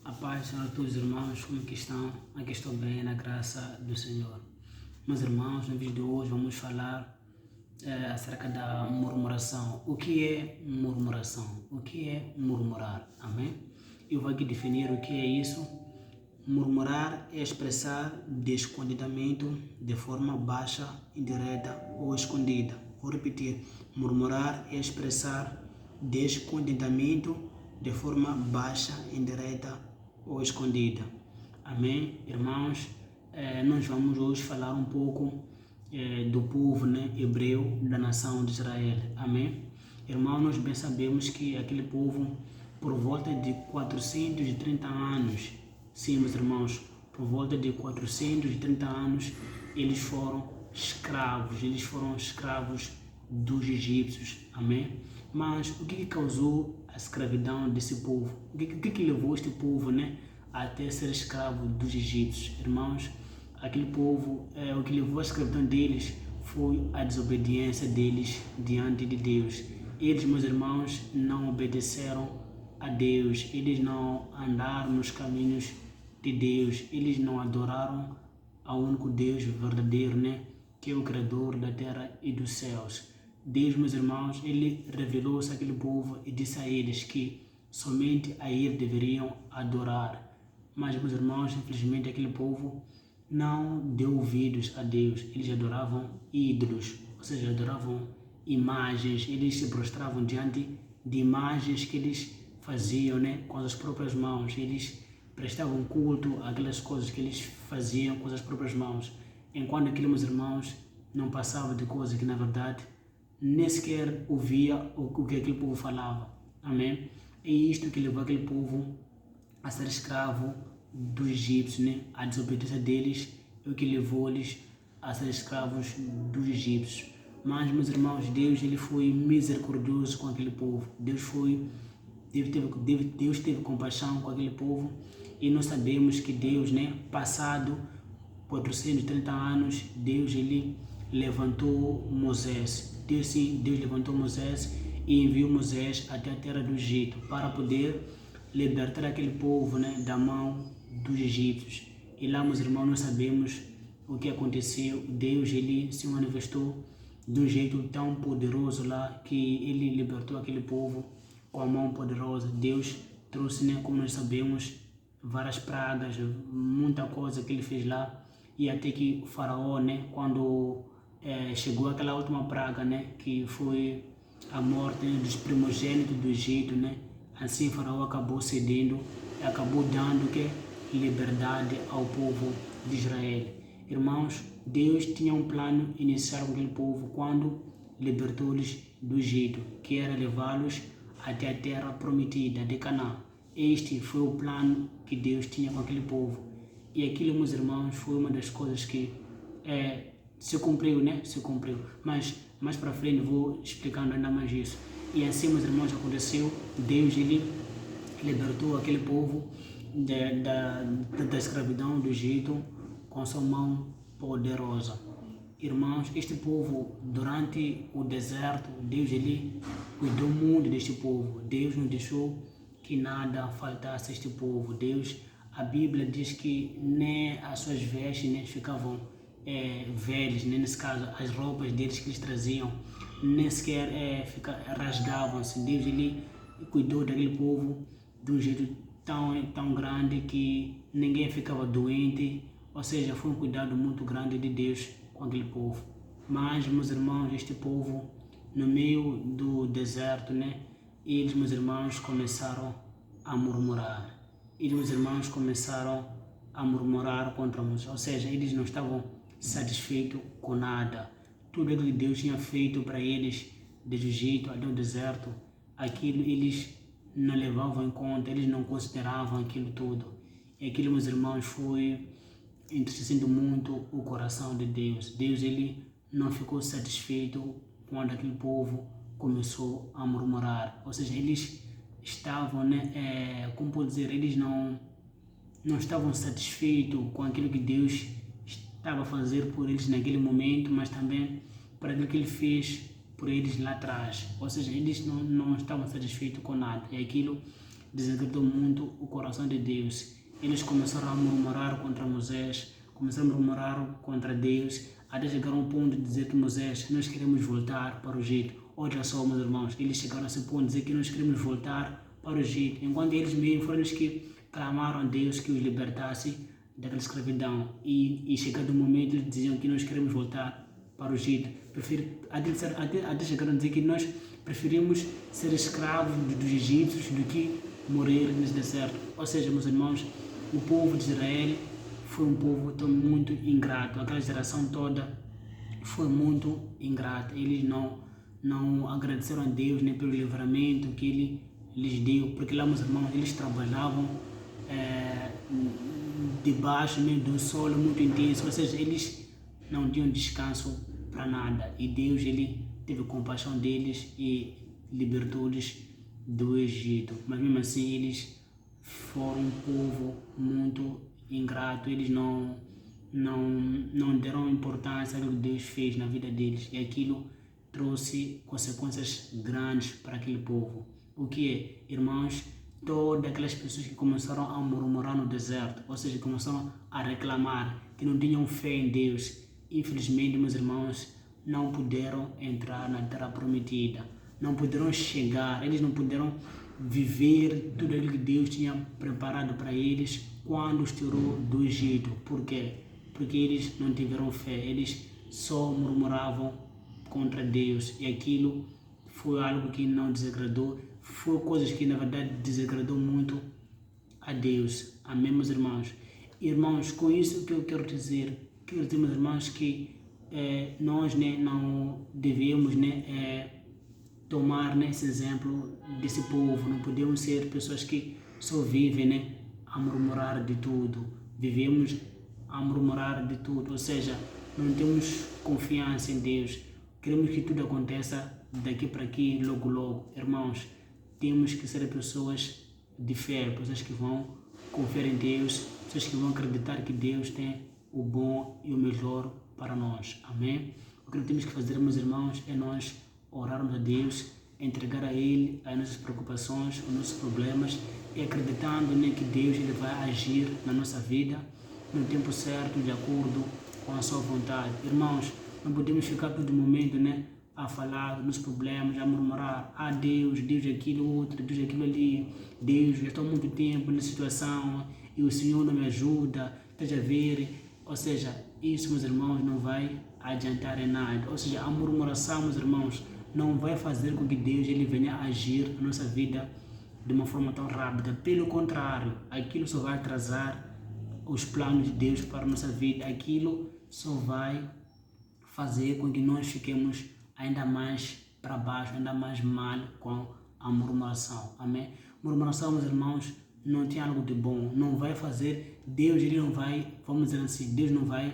A paz, Senhor, a todos os irmãos, como que estão? Aqui estou bem, na graça do Senhor. Meus irmãos, no vídeo de hoje vamos falar acerca da murmuração. O que é murmuração? O que é murmurar? Amém? Eu vou aqui definir o que é isso. Murmurar é expressar descontentamento de forma baixa, indireta ou escondida. Vou repetir. Murmurar é expressar descontentamento de forma baixa, indireta ou escondida. Amém? Irmãos, nós vamos hoje falar um pouco do povo hebreu da nação de Israel. Amém? Irmãos, nós bem sabemos que aquele povo, por volta de 430 anos, sim, meus irmãos, por volta de 430 anos, eles foram escravos dos egípcios. Amém? Mas o que causou a escravidão desse povo? O que levou este povo até ser escravo dos egípcios? Irmãos, aquele povo, o que levou a escravidão deles foi a desobediência deles diante de Deus. Eles, meus irmãos, não obedeceram a Deus, eles não andaram nos caminhos de Deus, eles não adoraram ao único Deus verdadeiro, que é o Criador da terra e dos céus. Deus, meus irmãos, ele revelou-se àquele povo e disse a eles que somente a ele deveriam adorar. Mas, meus irmãos, infelizmente aquele povo não deu ouvidos a Deus. Eles adoravam ídolos, ou seja, adoravam imagens. Eles se prostravam diante de imagens que eles faziam com as próprias mãos. Eles prestavam culto àquelas coisas que eles faziam com as próprias mãos. Enquanto aquilo, meus irmãos, não passava de coisas que, na verdade, nem sequer ouvia o que aquele povo falava. Amém? É isto que levou aquele povo a ser escravo dos egípcios, A desobediência deles é o que levou-eles a ser escravos dos egípcios. Mas, meus irmãos, Deus ele foi misericordioso com aquele povo. Deus teve compaixão com aquele povo. E nós sabemos que Deus, passado 430 anos, Deus ele levantou Moisés. Deus levantou Moisés e enviou Moisés até a terra do Egito para poder libertar aquele povo da mão dos egípcios. E lá, meus irmãos, nós sabemos o que aconteceu. Deus ele se manifestou de um jeito tão poderoso lá que ele libertou aquele povo com a mão poderosa. Deus trouxe, como nós sabemos, várias pragas, muita coisa que ele fez lá. E até que o faraó, quando chegou aquela última praga, que foi a morte dos primogênitos do Egito, assim o faraó acabou cedendo e acabou dando liberdade ao povo de Israel. Irmãos, Deus tinha um plano inicial com aquele povo quando libertou-lhes do Egito, que era levá-los até a terra prometida de Canaã. Este foi o plano que Deus tinha com aquele povo. E aquilo, meus irmãos, foi uma das coisas que se cumpriu, Se cumpriu. Mas mais para frente vou explicando ainda mais isso. E assim, meus irmãos, aconteceu. Deus ele libertou aquele povo da escravidão do Egito com sua mão poderosa. Irmãos, este povo, durante o deserto, Deus ele cuidou muito deste povo. Deus não deixou que nada faltasse a este povo. A Bíblia diz que nem as suas vestes ficavam velhas, nesse caso as roupas deles que eles traziam nem sequer rasgavam-se. Deus ele cuidou daquele povo de um jeito tão grande que ninguém ficava doente, ou seja, foi um cuidado muito grande de Deus com aquele povo. Mas, meus irmãos, este povo no meio do deserto, eles, meus irmãos, começaram a murmurar. Eles, meus irmãos, começaram a murmurar contra Moisés, ou seja, eles não estavam satisfeitos com nada. Tudo aquilo que Deus tinha feito para eles, desde o Egito até o deserto, aquilo eles não levavam em conta, eles não consideravam aquilo tudo. E aquilo, meus irmãos, foi entristecendo muito o coração de Deus. Deus ele não ficou satisfeito quando aquele povo começou a murmurar. Ou seja, eles estavam, como pode dizer, eles não estavam satisfeitos com aquilo que Deus estava a fazer por eles naquele momento, mas também por aquilo que ele fez por eles lá atrás. Ou seja, eles não estavam satisfeitos com nada. E aquilo desagradou muito o coração de Deus. Eles começaram a murmurar contra Moisés, começaram a murmurar contra Deus, até chegaram ao ponto de dizer que Moisés, nós queremos voltar para o Egito. Olha só, meus irmãos, eles chegaram a esse ponto de dizer que nós queremos voltar para o Egito, enquanto eles mesmos foram os que clamaram a Deus que os libertasse daquela escravidão. E chegado o momento, eles diziam que nós queremos voltar para o Egito. Até chegaram a dizer que nós preferimos ser escravos dos egípcios do que morrer nesse deserto. Ou seja, meus irmãos, o povo de Israel foi um povo tão muito ingrato. Aquela geração toda foi muito ingrata. Eles não agradeceram a Deus nem pelo livramento que Ele lhes deu, porque lá, meus irmãos, eles trabalhavam debaixo do solo muito intenso, ou seja, eles não tinham descanso para nada. E Deus, Ele teve compaixão deles e libertou-eles do Egito. Mas mesmo assim, eles foram um povo muito ingrato. Eles não deram importância àquilo que Deus fez na vida deles. E aquilo trouxe consequências grandes para aquele povo. O que é, irmãos? Todas aquelas pessoas que começaram a murmurar no deserto, ou seja, começaram a reclamar, que não tinham fé em Deus, infelizmente, meus irmãos, não puderam entrar na terra prometida, não puderam chegar, eles não puderam viver tudo aquilo que Deus tinha preparado para eles quando os tirou do Egito. Por quê? Porque eles não tiveram fé, eles só murmuravam contra Deus, e aquilo foi algo que não desagradou, foi coisas que na verdade desagradou muito a Deus. Amém, meus irmãos? Irmãos, com isso que eu quero dizer, meus irmãos, que nós não devemos tomar esse exemplo desse povo. Não podemos ser pessoas que só vivem a murmurar de tudo. Vivemos a murmurar de tudo, ou seja, não temos confiança em Deus. Queremos que tudo aconteça daqui para aqui, logo logo. Irmãos, temos que ser pessoas de fé, pessoas que vão confiar em Deus, pessoas que vão acreditar que Deus tem o bom e o melhor para nós. Amém? O que temos que fazer, meus irmãos, é nós orarmos a Deus, entregar a Ele as nossas preocupações, os nossos problemas, e acreditando que Deus Ele vai agir na nossa vida no tempo certo, de acordo com a sua vontade. Irmãos, não podemos ficar todo momento a falar nos problemas, a murmurar: Deus aquilo outro, Deus aquilo ali, Deus, já estou há muito tempo nessa situação e o Senhor não me ajuda, esteja a ver. Ou seja, isso, meus irmãos, não vai adiantar em nada. Ou seja, a murmuração, meus irmãos, não vai fazer com que Deus Ele venha agir na nossa vida de uma forma tão rápida. Pelo contrário, aquilo só vai atrasar os planos de Deus para a nossa vida. Aquilo só vai fazer com que nós fiquemos ainda mais para baixo, ainda mais mal com a murmuração. Amém? Murmuração, meus irmãos, não tem algo de bom. Não vai fazer, Deus Ele não vai, vamos dizer assim, Deus não vai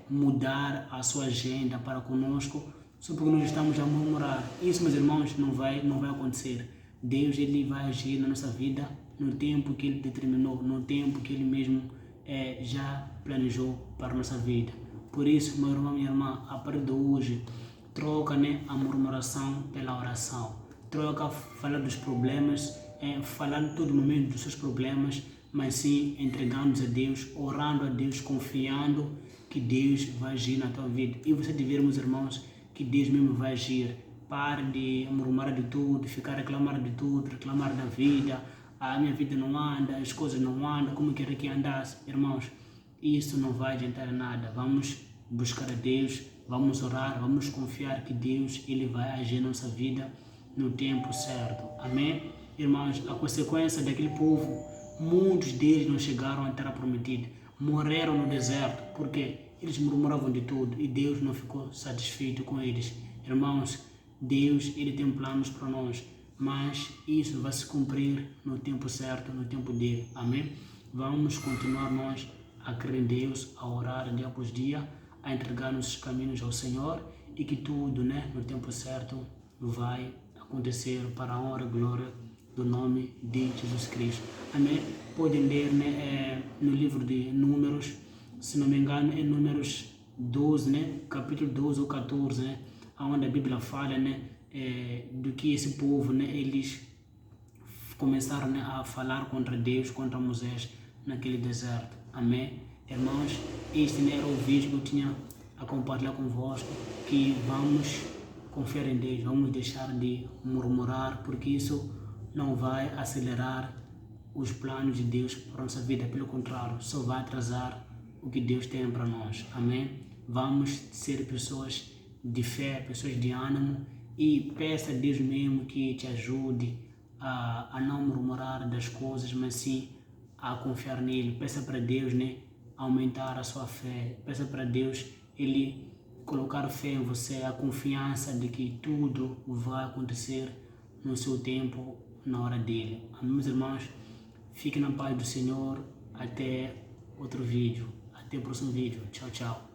mudar a sua agenda para conosco só porque nós estamos a murmurar. Isso, meus irmãos, não vai acontecer. Deus Ele vai agir na nossa vida no tempo que Ele determinou, no tempo que Ele mesmo já planejou para a nossa vida. Por isso, meu irmão, minha irmã, a partir de hoje, troca a murmuração pela oração. Troca falar dos problemas, falar em todo momento dos seus problemas, mas sim entregando-nos a Deus, orando a Deus, confiando que Deus vai agir na tua vida. E você dever, meus irmãos, que Deus mesmo vai agir. Pare de murmurar de tudo, ficar a reclamar de tudo, reclamar da vida. A minha vida não anda, as coisas não andam como eu queria que andasse. Irmãos, isso não vai adiantar nada. Vamos buscar a Deus, vamos orar, vamos confiar que Deus Ele vai agir na nossa vida no tempo certo. Amém? Irmãos, a consequência daquele povo, muitos deles não chegaram à terra prometida, morreram no deserto, porque eles murmuravam de tudo e Deus não ficou satisfeito com eles. Irmãos, Deus Ele tem planos para nós, mas isso vai se cumprir no tempo certo, no tempo dele. Amém? Vamos continuar nós a crer em Deus, a orar dia após dia, a entregar nossos caminhos ao Senhor, e que tudo no tempo certo vai acontecer para a honra e glória do nome de Jesus Cristo. Amém? Podem ler no livro de Números, se não me engano, é Números 12, capítulo 12 ou 14, onde a Bíblia fala do que esse povo, eles começaram, né, a falar contra Deus, contra Moisés naquele deserto. Amém? Irmãos, este, né, era o vídeo que eu tinha a compartilhar convosco, que vamos confiar em Deus, vamos deixar de murmurar, porque isso não vai acelerar os planos de Deus para a nossa vida, pelo contrário, só vai atrasar o que Deus tem para nós. Amém? Vamos ser pessoas de fé, pessoas de ânimo, e peça a Deus mesmo que te ajude a não murmurar das coisas, mas sim a confiar nele. Peça para Deus, né, aumentar a sua fé. Peça para Deus ele colocar fé em você, a confiança de que tudo vai acontecer no seu tempo, na hora dele. Amém, meus irmãos? Fique na paz do Senhor. Até outro vídeo. Até o próximo vídeo. Tchau, tchau.